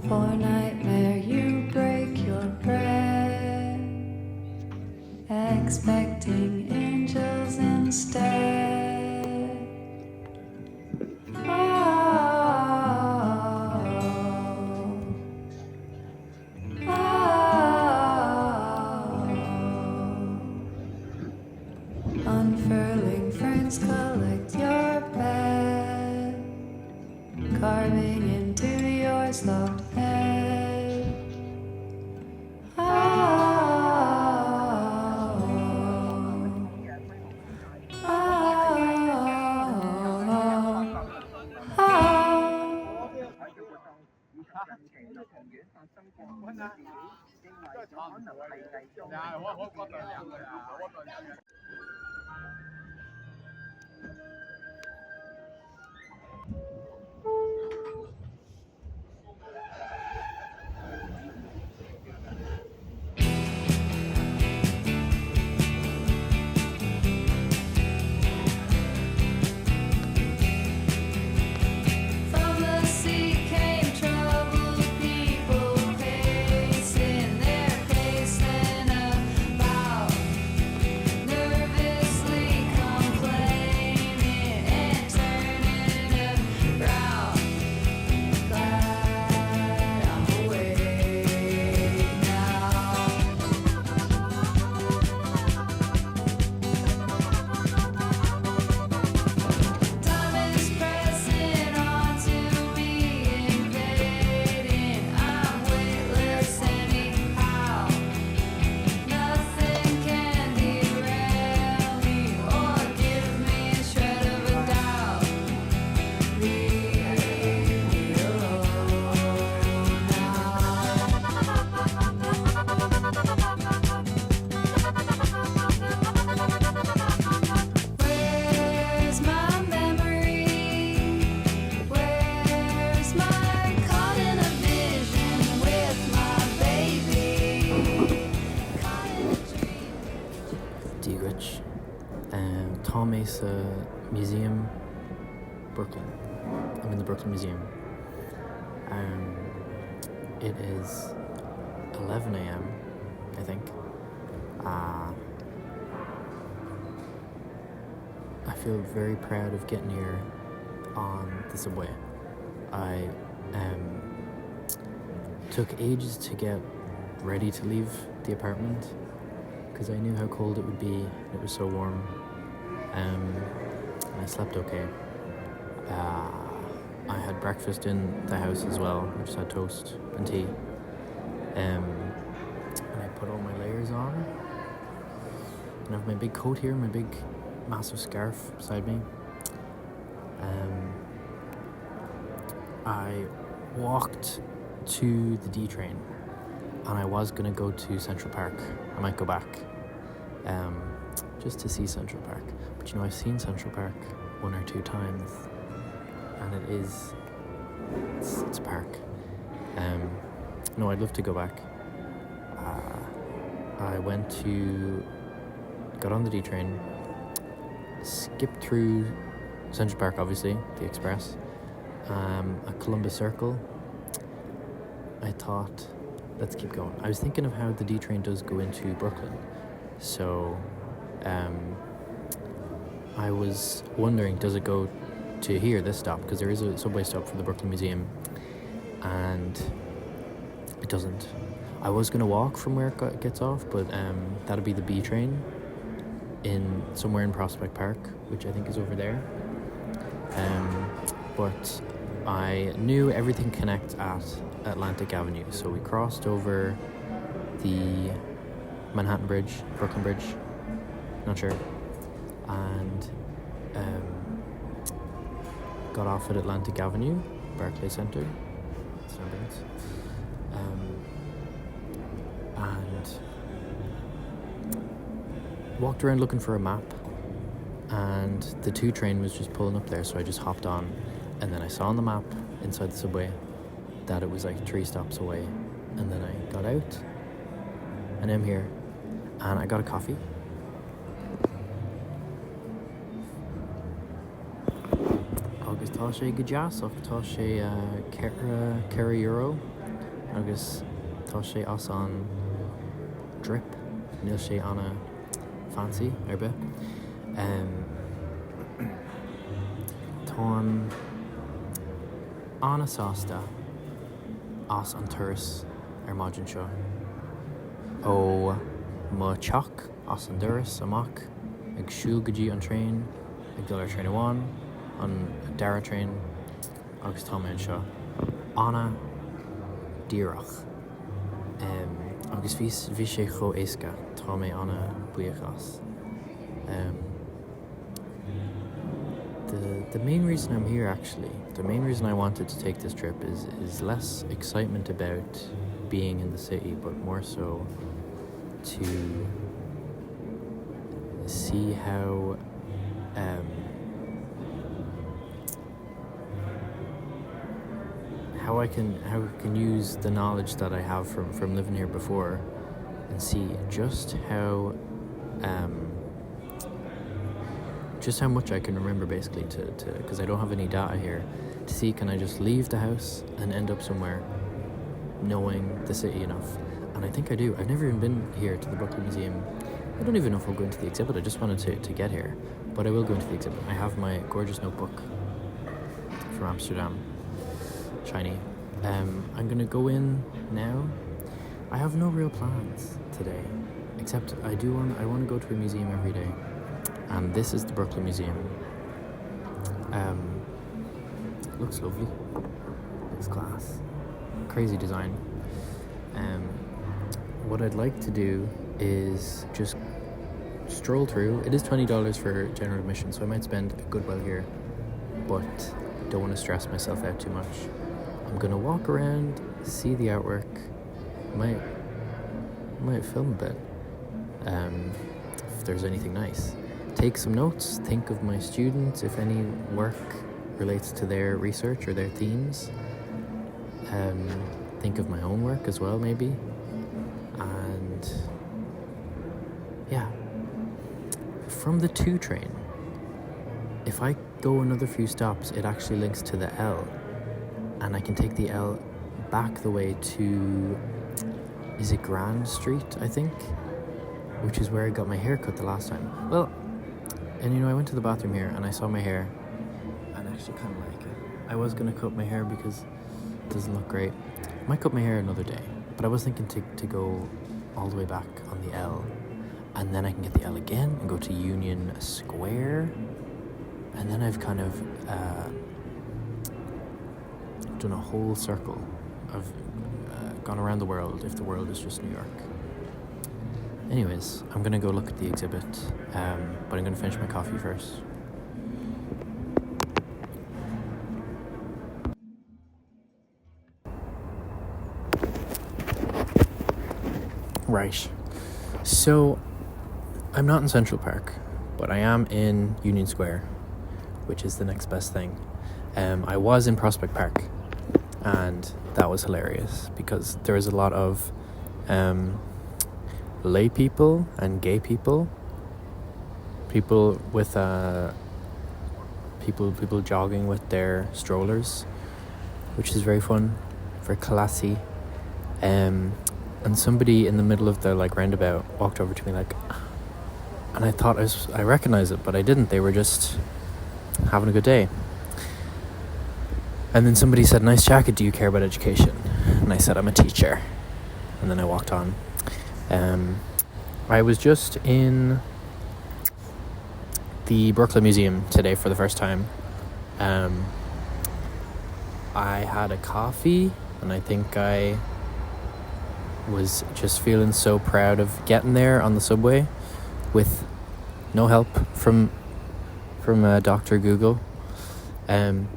For nightmare you break your bread, expecting angels instead. Unfurling ferns collect your bed, carving into your soft head. From the sea came troubled people, pacing their pacing about, nervously complaining and turning around. Glad I'm awake now. Time is pressing onto me, invading. I'm weightless anyhow. Nothing can derail me or give me a shred of a doubt. Leave me alone now. Where's my memory? Where's my caught in a vision with my baby? Caught in a dream. Dietrich, Tom Mesa Museum, Brooklyn. I'm in the Brooklyn Museum. It is 11 a.m., I think. I feel very proud of getting here on the subway. I took ages to get ready to leave the apartment because I knew how cold it would be. It was so warm. And I slept okay. I had breakfast in the house as well. I just had toast and tea. And I put all my layers on. And I have my big coat here, my big massive scarf beside me. I walked to the D train and I was going to go to Central Park. I might go back just to see Central Park. But you know, I've seen Central Park 1 or 2 times and it's a park. No, I'd love to go back. I got on the D train, skipped through Central Park, obviously, the Express, at Columbus Circle. I thought, let's keep going. I was thinking of how the D train does go into Brooklyn. So, I was wondering, does it go to here, this stop? Because there is a subway stop for the Brooklyn Museum, and it doesn't. I was going to walk from where it gets off, but that'll be the B train somewhere in Prospect Park, which I think is over there. But I knew everything connects at Atlantic Avenue, so we crossed over the Manhattan Bridge, Brooklyn Bridge, not sure, and got off at Atlantic Avenue, Barclays Center, and walked around looking for a map, and the 2 train was just pulling up there, so I just hopped on, and then I saw on the map inside the subway that it was like 3 stops away, and then I got out, and I'm here, and I got a coffee. Agus tá sé go deas ach tá sé cara euro agus tá sé as an drip níl sé anna fancy arbe. Tá anna sásta as an turas maidin seo ó má teach as an duras amach ag siúl go dtí an train ag dul ar train amháin an dara train agus tá mé seo anna díreach agus bhí sé cho éasca tá mé anna buíochas. The main reason I'm here, actually, the main reason I wanted to take this trip is less excitement about being in the city, but more so to see how I can use the knowledge that I have from living here before and see just how much I can remember, basically, to because I don't have any data here, to see can I just leave the house and end up somewhere knowing the city enough. And I think I do. I've never even been here to the Brooklyn Museum. I don't even know if I'll go into the exhibit. I just wanted to get here, but I will go into the exhibit. I have my gorgeous notebook from Amsterdam, shiny. I'm gonna go in now. I have no real plans today, except I want to go to a museum every day. And this is the Brooklyn Museum. Looks lovely. Looks class. Crazy design. What I'd like to do is just stroll through. It is $20 for general admission, so I might spend a good while here, but don't want to stress myself out too much. I'm gonna walk around, see the artwork. Might film a bit. If there's anything nice. Take some notes, think of my students, if any work relates to their research or their themes. Think of my own work as well, maybe. And yeah, from the 2 train, if I go another few stops, it actually links to the L, and I can take the L back the way to, is it Grand Street, I think, which is where I got my hair cut the last time. Well, and I went to the bathroom here and I saw my hair and I actually kind of like it. I was going to cut my hair because it doesn't look great. I might cut my hair another day, but I was thinking to go all the way back on the L, and then I can get the L again and go to Union Square, and then I've kind of done a whole circle. I've gone around the world, if the world is just New York. Anyways, I'm gonna go look at the exhibit, but I'm gonna finish my coffee first. Right, so I'm not in Central Park, but I am in Union Square, which is the next best thing. I was in Prospect Park, and that was hilarious because there was a lot of lay people and gay people with people jogging with their strollers, which is very fun, very classy. And somebody in the middle of the roundabout walked over to me and I thought I recognized it, but I didn't. They were just having a good day. And then somebody said, "Nice jacket, do you care about education?" And I said, "I'm a teacher." And then I walked on. I was just in the Brooklyn Museum today for the first time. I had a coffee, and I think I was just feeling so proud of getting there on the subway with no help from Dr. Google. And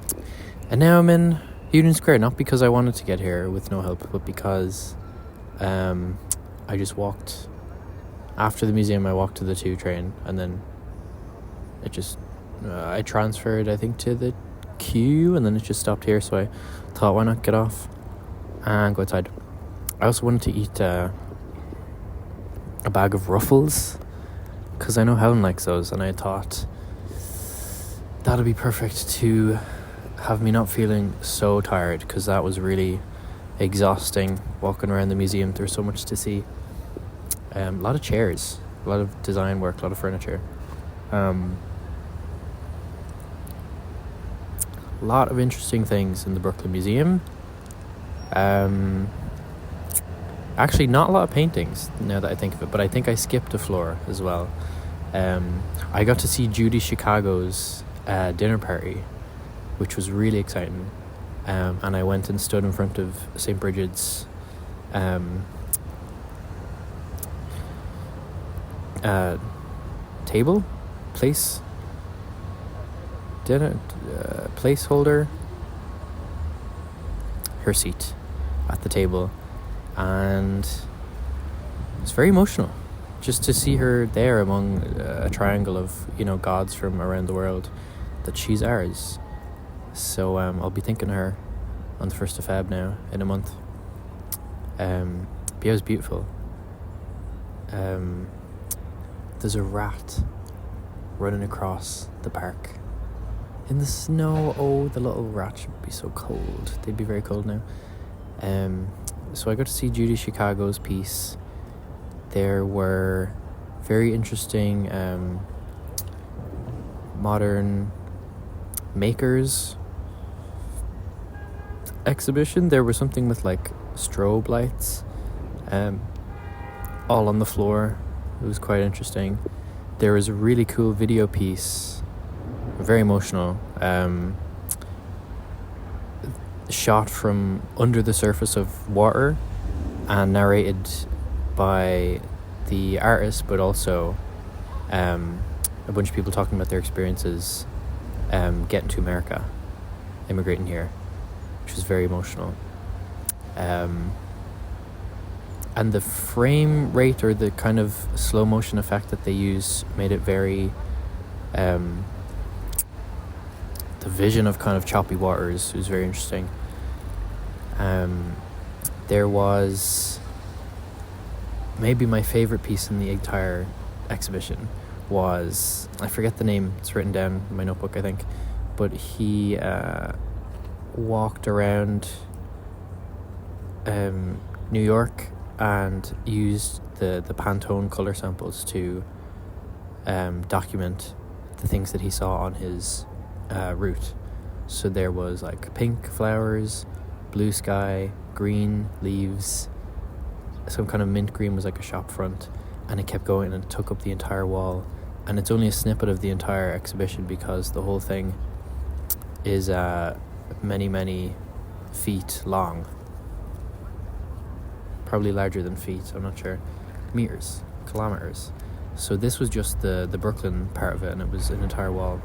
now I'm in Union Square, not because I wanted to get here with no help, but because I just walked. After the museum, I walked to the 2 train, and then it just I transferred, I think, to the Q, and then it just stopped here, so I thought, why not get off and go outside. I also wanted to eat a bag of Ruffles, because I know Helen likes those, and I thought that'd be perfect to have me not feeling so tired, because that was really exhausting walking around the museum. There's so much to see. A lot of chairs, a lot of design work, a lot of furniture. A lot of interesting things in the Brooklyn Museum. Actually, not a lot of paintings now that I think of it, but I think I skipped a floor as well. I got to see Judy Chicago's dinner party, which was really exciting. And I went and stood in front of St. Bridget's table, place, dinner, placeholder, her seat at the table, and it's very emotional just to see her there among a triangle of, gods from around the world, that she's ours. So I'll be thinking of her on the 1st of Feb now, in a month. But it was beautiful. There's a rat running across the park in the snow. Oh, the little rat should be so cold. They'd be very cold now. So I got to see Judy Chicago's piece. There were very interesting modern makers exhibition. There was something with like strobe lights all on the floor. It was quite interesting. There was a really cool video piece, very emotional, shot from under the surface of water and narrated by the artist, but also a bunch of people talking about their experiences getting to America, immigrating here, which was very emotional. And the frame rate, or the kind of slow motion effect that they use, made it very the vision of kind of choppy waters was very interesting. There was maybe my favorite piece in the entire exhibition was, I forget the name, it's written down in my notebook I think, but he walked around New York and used the Pantone color samples to document the things that he saw on his route. So there was like pink flowers, blue sky, green leaves, some kind of mint green was like a shop front, and it kept going and it took up the entire wall. And it's only a snippet of the entire exhibition because the whole thing is many feet long, probably larger than feet, I'm not sure, meters, kilometers. So this was just the Brooklyn part of it, and it was an entire wall.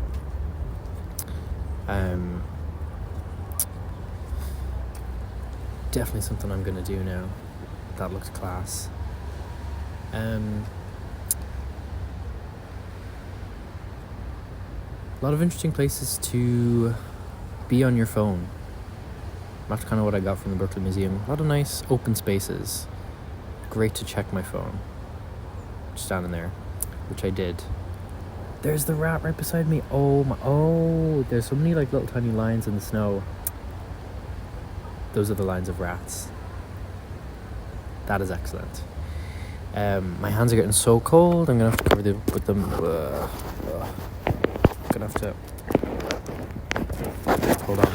Definitely something I'm gonna do now. That looked class. A lot of interesting places to be on your phone. That's kind of what I got from the Brooklyn Museum. A lot of nice open spaces. Great to check my phone. Just standing there, which I did. There's the rat right beside me. Oh, there's so many like little tiny lines in the snow. Those are the lines of rats. That is excellent. My hands are getting so cold. I'm gonna have to cover them with them. Gonna have to hold on.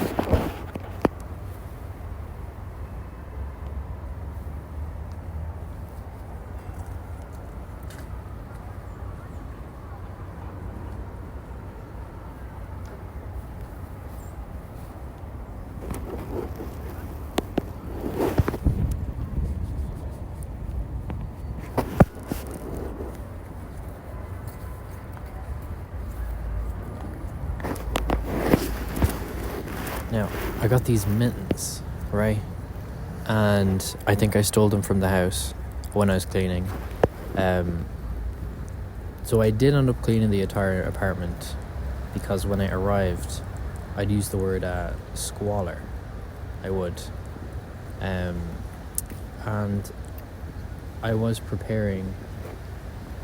Now, I got these mittens, right? And I think I stole them from the house when I was cleaning. So I did end up cleaning the entire apartment because when I arrived, I'd use the word squalor. I would. And I was preparing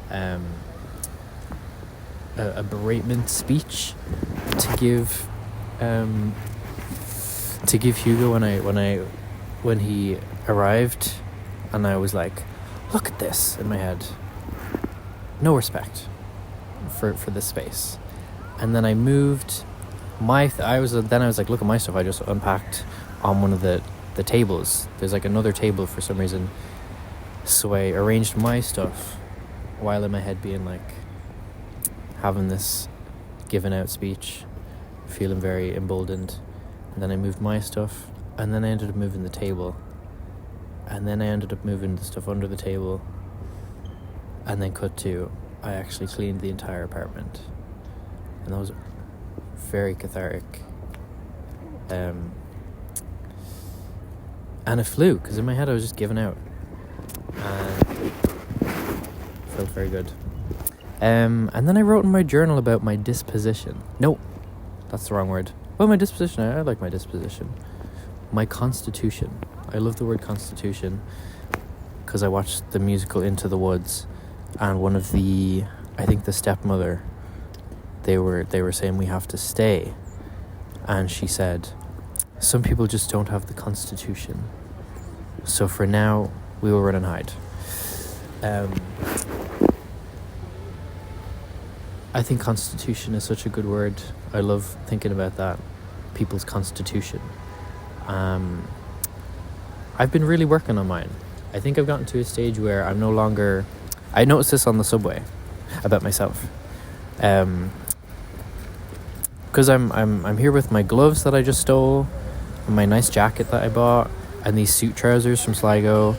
a beratement speech to give Hugo when I when he arrived, and I was like, look at this in my head. No respect for this space. And then I moved I was like, look at my stuff. I just unpacked on one of the tables. There's like another table for some reason. So I arranged my stuff while in my head being like having this given out speech, feeling very emboldened. And then I moved my stuff, and then I ended up moving the table, and then I ended up moving the stuff under the table, and then cut to I actually cleaned the entire apartment, and that was very cathartic. And it flew, because in my head I was just giving out, and felt very good. And then I wrote in my journal about my disposition. No, that's the wrong word. Well, my disposition, I like my disposition. My constitution. I love the word constitution because I watched the musical Into the Woods, and one of the, I think the stepmother, they were saying we have to stay, and she said, some people just don't have the constitution. So for now, we will run and hide. I think constitution is such a good word. I love thinking about that. People's constitution. I've been really working on mine. I think I've gotten to a stage where I'm no longer... I noticed this on the subway about myself. Because I'm here with my gloves that I just stole, and my nice jacket that I bought, and these suit trousers from Sligo,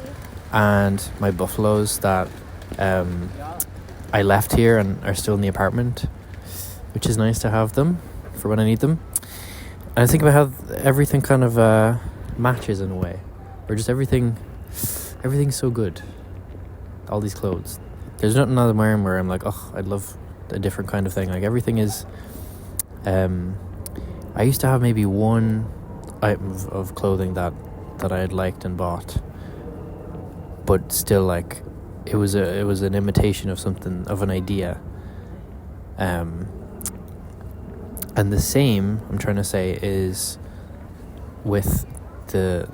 and my buffaloes that I left here and are still in the apartment, which is nice to have them for when I need them. And I think about how everything kind of matches in a way, or just everything's so good. All these clothes. There's nothing I'm wearing where I'm like, oh, I'd love a different kind of thing. Like everything is. I used to have maybe one item of clothing that I had liked and bought, but still like it was an imitation of something, of an idea. And the same I'm trying to say is with the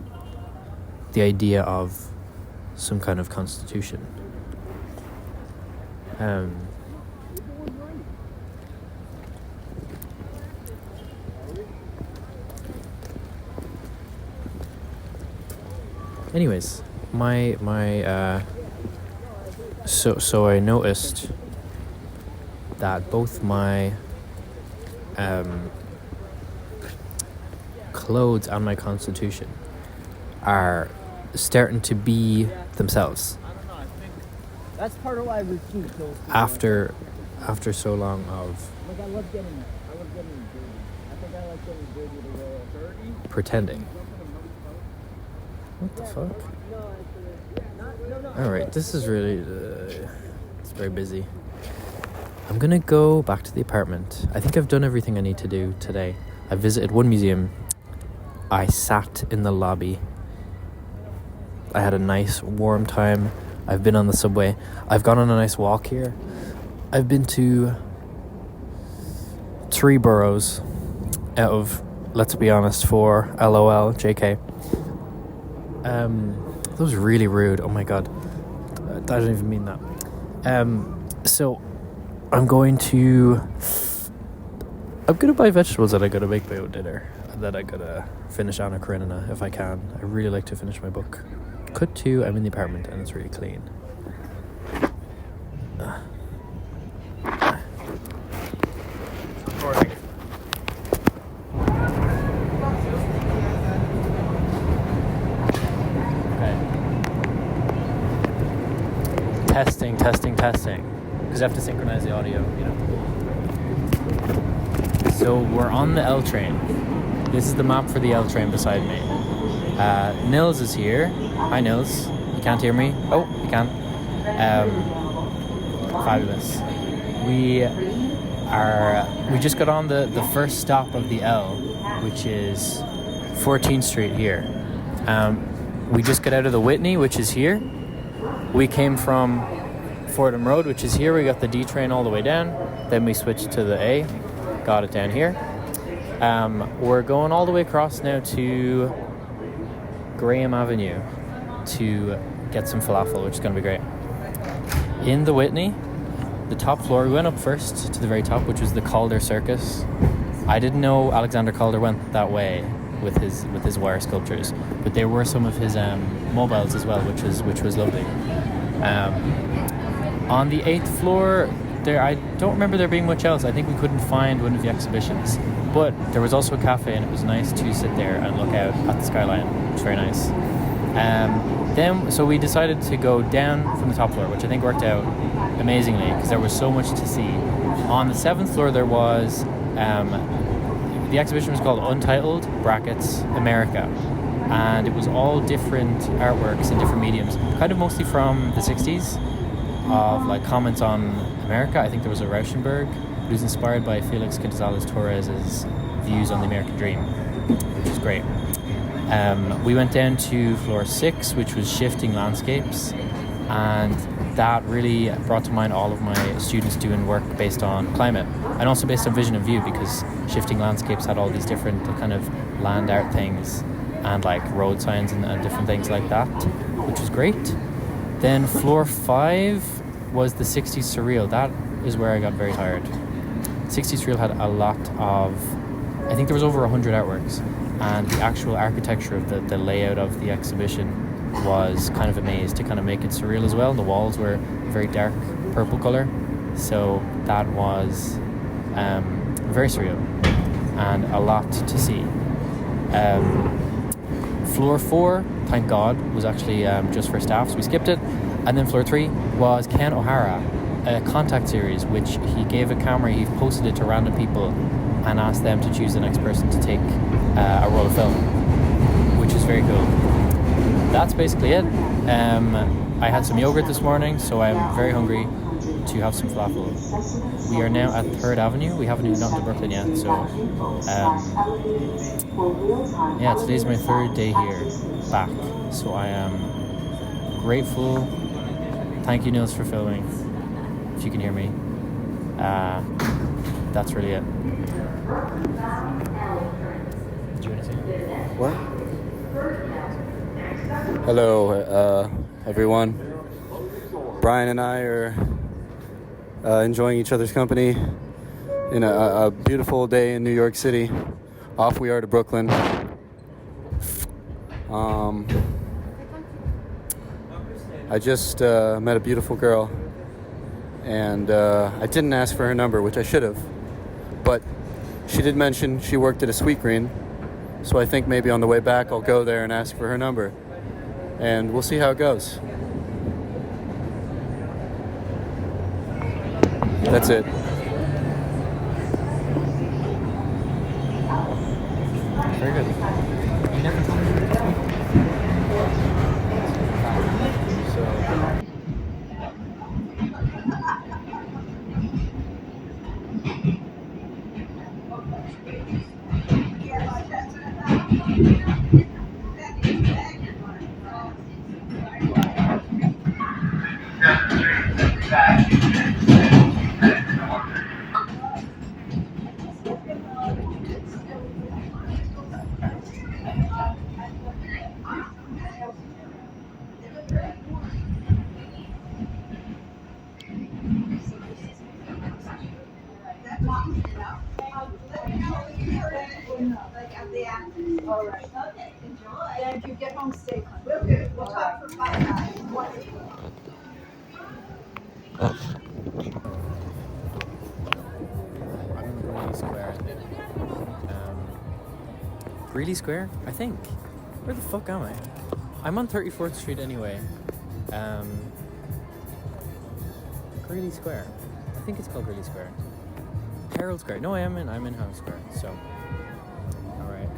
idea of some kind of constitution. Anyways, so I noticed that both my clothes and my constitution are starting to be themselves. That's part of why we keep those. After so long of Like I love getting dirty. I think I like getting dirty the way dirty. pretending. What the fuck? Alright, this is really... it's very busy. I'm gonna go back to the apartment. I think I've done everything I need to do today. I visited one museum. I sat in the lobby. I had a nice warm time. I've been on the subway. I've gone on a nice walk here. I've been to 3 boroughs out of, let's be honest, 4. LOL, JK. That was really rude. Oh my god. I didn't even mean that. So I'm gonna buy vegetables that I gotta make my own dinner, and then I gotta finish Anna Karenina if I can. I really like to finish my book. Cut to, I'm in the apartment and it's really clean. Testing. Because I have to synchronize the audio, you know. So we're on the L train. This is the map for the L train beside me. Nils is here. Hi Nils. You can't hear me? Oh, you can. Fabulous. We just got on the first stop of the L, which is 14th Street here. We just got out of the Whitney, which is here. We came from Fordham Road, which is here. We got the D train all the way down. Then we switched to the A. Got it down here. We're going all the way across now to Graham Avenue to get some falafel, which is going to be great. In the Whitney, the top floor, we went up first to the very top, which was the Calder Circus. I didn't know Alexander Calder went that way with his wire sculptures, but there were some of his mobiles as well, which was lovely. On the 8th floor, I don't remember there being much else. I think we couldn't find one of the exhibitions, but there was also a cafe, and it was nice to sit there and look out at the skyline. It was very nice. So we decided to go down from the top floor, which I think worked out amazingly because there was so much to see. On the 7th floor, there was the exhibition was called Untitled (brackets America), and it was all different artworks in different mediums, kind of mostly from the 60s, of like comments on America. I think there was a Rauschenberg. It was inspired by Felix Gonzalez Torres's views on the American dream, which is great. We went down to floor 6, which was shifting landscapes, and that really brought to mind all of my students doing work based on climate and also based on vision and view, because shifting landscapes had all these different kind of land art things and like road signs and different things like that, which was great. Then floor 5 was the 60s Surreal. That is where I got very tired. 60s Surreal had a lot of, I think there was over 100 artworks, and the actual architecture of the layout of the exhibition was kind of a maze to kind of make it surreal as well. The walls were a very dark purple color, so that was very surreal and a lot to see. Floor 4, thank God, was actually just for staff, so we skipped it. And then floor 3 was Ken O'Hara, a contact series, which he gave a camera, he posted it to random people and asked them to choose the next person to take a roll of film, which is very cool. That's basically it. I had some yogurt this morning, so I'm very hungry to have some falafel. We are now at 3rd Avenue. We haven't even gotten to Brooklyn yet, so yeah, today's my 3rd day here back, so I am grateful. Thank you, Nils, for filming, if you can hear me. That's really it. Do you want to say What? Hello, everyone. Brian and I are enjoying each other's company in a beautiful day in New York City. Off we are to Brooklyn. I just met a beautiful girl, and I didn't ask for her number, which I should have, but she did mention she worked at a Sweet Green, so I think maybe on the way back I'll go there and ask for her number, and we'll see how it goes. That's it. Very good. You never told me. So. All right. Okay. Enjoy. Thank you. Get home safe. We'll do. We'll talk for 5 hours. I'm in Greeley Square. Greeley Square? I think. Where the fuck am I? I'm on 34th Street anyway. Greeley Square. I think it's called Greeley Square. Herald Square. No, I'm in Herald Square. So, alright.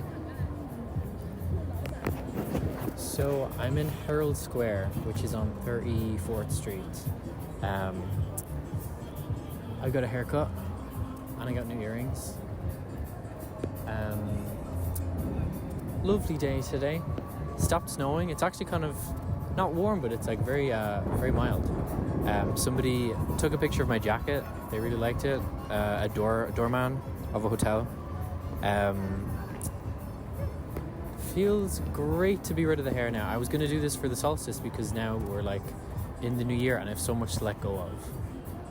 So I'm in Herald Square, which is on 34th Street. I got a haircut and I got new earrings. Lovely day today. Stopped snowing. It's actually kind of not warm, but it's like very mild. Somebody took a picture of my jacket. They really liked it. A doorman of a hotel feels great to be rid of the hair now. I was going to do this for the solstice because now we're like in the new year and I have so much to let go of.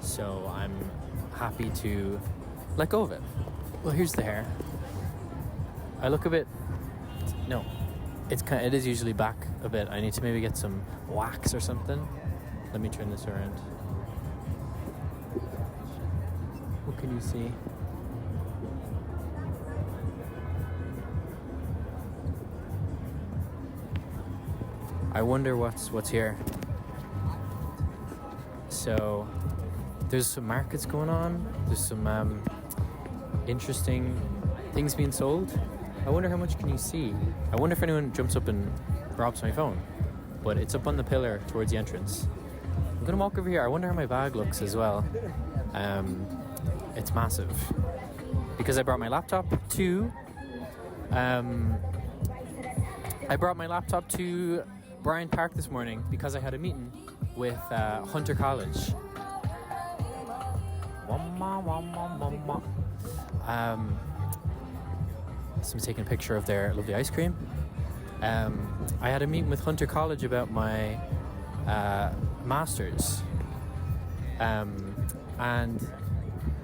So I'm happy to let go of it. Well, here's the hair. I look a bit... No. It is usually back a bit. I need to maybe get some wax or something. Let me turn this around. What can you see? I wonder what's here. So there's some markets going on. There's some interesting things being sold. I wonder how much can you see. I wonder if anyone jumps up and robs my phone. But it's up on the pillar towards the entrance. I'm gonna walk over here. I wonder how my bag looks as well. It's massive because I brought my laptop to Bryant Park this morning because I had a meeting with Hunter College. Someone's taking a picture of their lovely ice cream. I had a meeting with Hunter College about my master's, and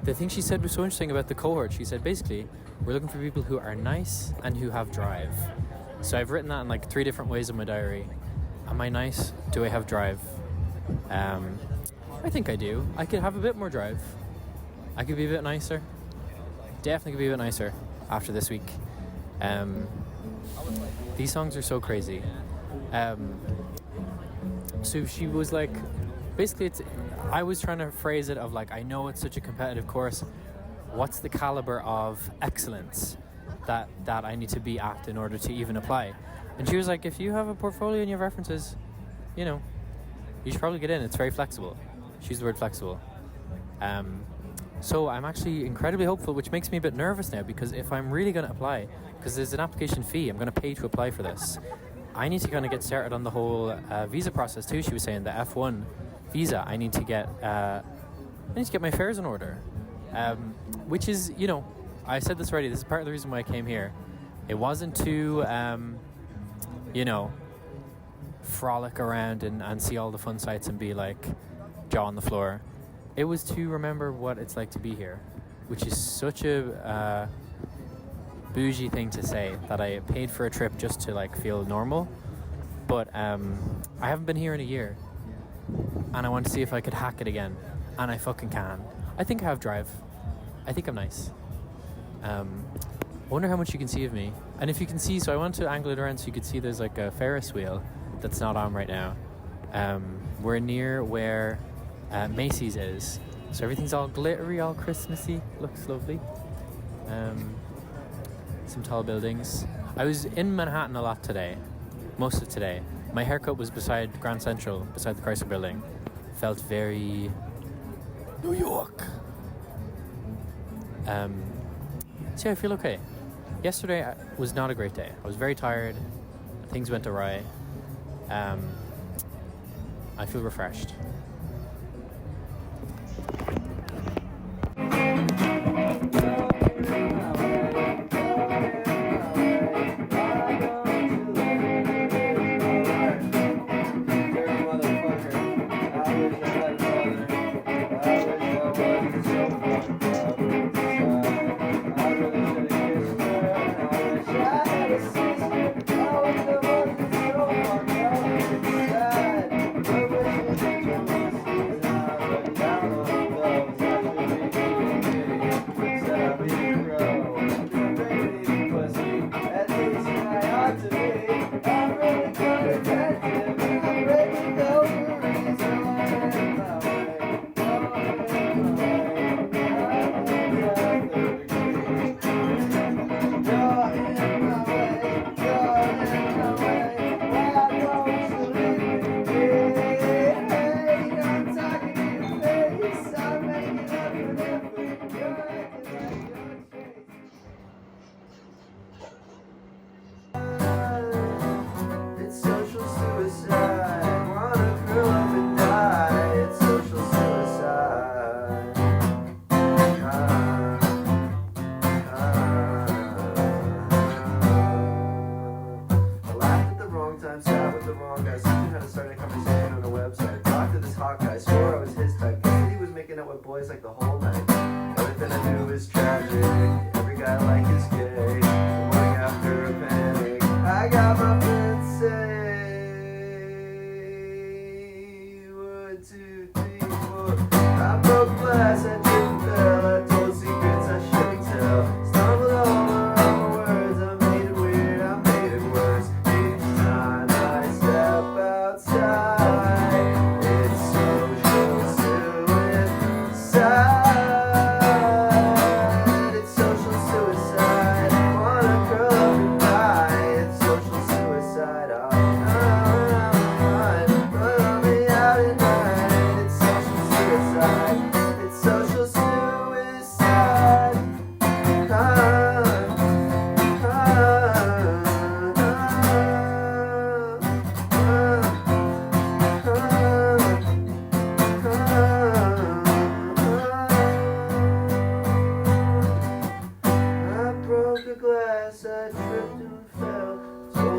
the thing she said was so interesting about the cohort. She said basically we're looking for people who are nice and who have drive. So I've written that in like 3 different ways in my diary. Am I nice? Do I have drive? I think I do. I could have a bit more drive. I could be a bit nicer. Definitely could be a bit nicer after this week. These songs are so crazy. So she was like, basically I was trying to phrase it of like, I know it's such a competitive course. What's the caliber of excellence that I need to be at in order to even apply? And she was like, if you have a portfolio and you have references, you should probably get in. It's very flexible. She used the word flexible. So I'm actually incredibly hopeful, which makes me a bit nervous now, because if I'm really going to apply, because there's an application fee, I'm going to pay to apply for this. I need to kind of get started on the whole visa process too. She was saying the F1 visa. I need to get my affairs in order, which is, I said this already. This is part of the reason why I came here. It wasn't to, frolic around and see all the fun sights and be like jaw on the floor. It was to remember what it's like to be here, which is such a bougie thing to say, that I paid for a trip just to like feel normal. But I haven't been here in a year, and I want to see if I could hack it again, and I fucking can. I think I have drive. I think I'm nice. I wonder how much you can see of me, and if you can see. So I want to angle it around so you could see there's like a Ferris wheel that's not on right now. We're near where Macy's is, so everything's all glittery, all Christmassy. Looks lovely. Some tall buildings. I was in Manhattan a lot today, most of today. My haircut was beside Grand Central, beside the Chrysler Building. Felt very New York. So yeah, I feel okay. Yesterday was not a great day. I was very tired. Things went awry. I feel refreshed.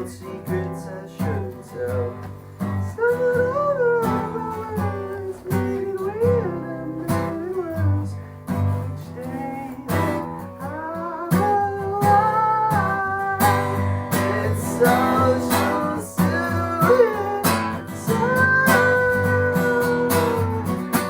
old secrets I shouldn't tell. Sunrise, made weird and it was each day I'm alive. It's social suicide.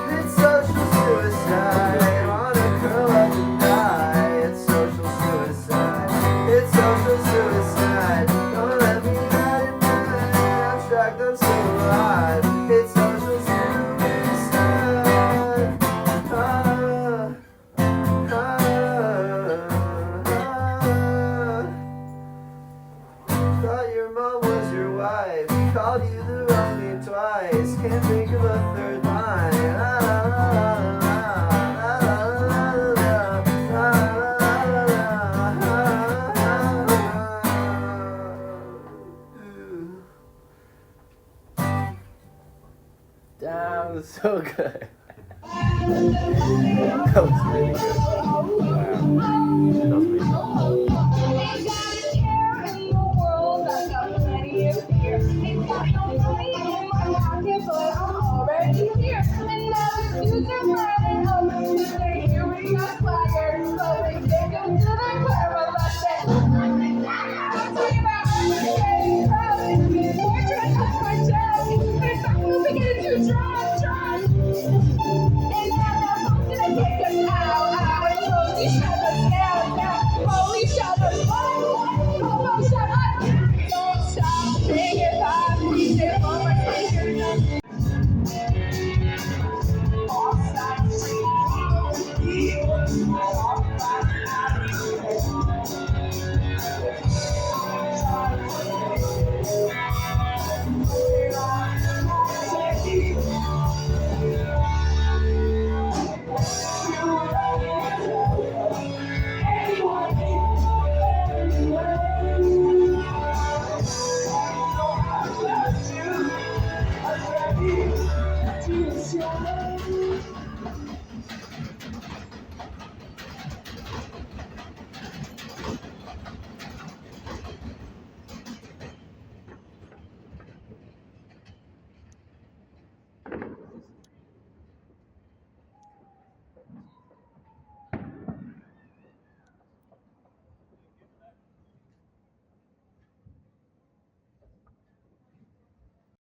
It's social suicide. Wanna curl up and die. It's social suicide. It's social suicide. Don't let me out at night. Abstract, I'm still alive. It's social suicide. Thought your mom was your wife. Called you the wrong name twice. Can't think of a third line. Damn, that's so good. That was really good. That was really Here we go, swagger.